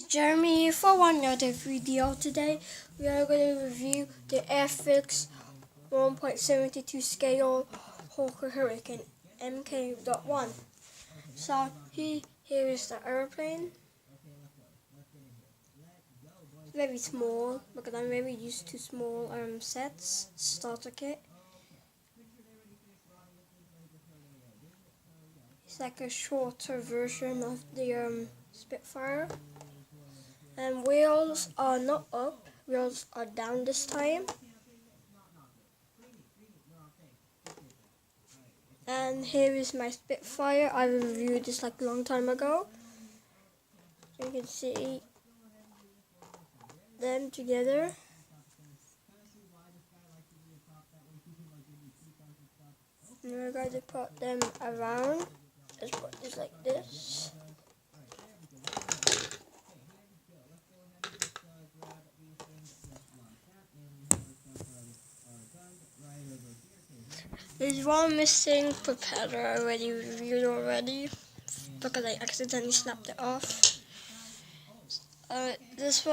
Jeremy for another video. Today we are going to review the Airfix 1.72 scale Hawker Hurricane Mk.1. So here is the airplane. Very small because I'm very used to small sets, starter kit. It's like a shorter version of the Spitfire. And wheels are not up, wheels are down this time. And here is my Spitfire. I reviewed this like a long time ago. So you can see them together. And we're going to put them around. Let's put this like this. There's one missing propeller I already reviewed because I accidentally snapped it off. This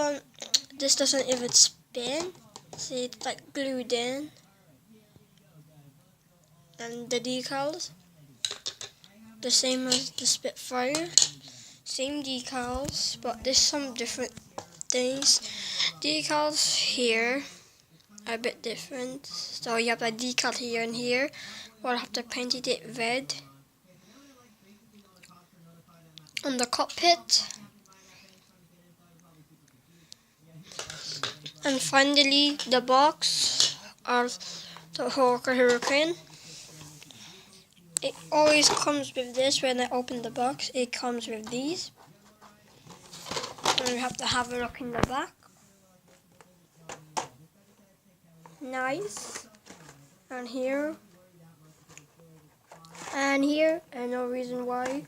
doesn't even spin. See, it's like glued in. And the decals, the same as the Spitfire. Same decals, but there's some different things. Decals here are a bit different. So you have a decal here and here. We'll have to paint it red. On the cockpit. And finally the box of the Hawker Hurricane. It always comes with this. When I open the box, it comes with these. And we have to have a look in the back. Nice. And here. And here. And no reason why.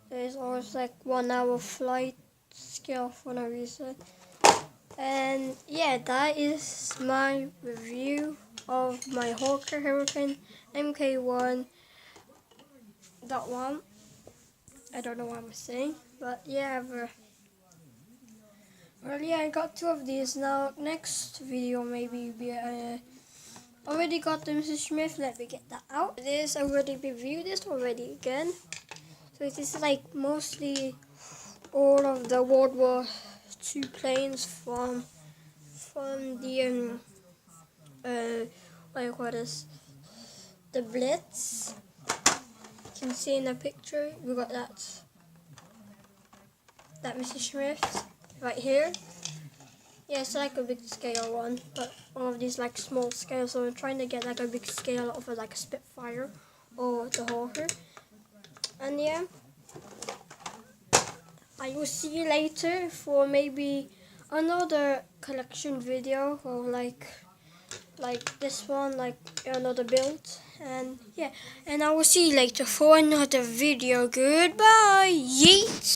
There's always like 1 hour flight scale for no reason. And yeah, that is my review of my Hawker Hurricane Mk.1. I don't know what I'm saying, but yeah, I got 2 of these. Now next video maybe be already got the Mrs. Smith. Let me get that out. This I already reviewed this already again. So this is like mostly all of the World War II planes from the what do you call this? The Blitz. You can see in the picture we got that Mr. Smith right here. Yeah, it's like a big scale one, but all of these like small scale. So I'm trying to get like a big scale of like a Spitfire or the Hawker. And yeah, I will see you later for maybe another collection video, or like this one, like another build. And yeah, and I will see you later for another video. Goodbye. Yeet.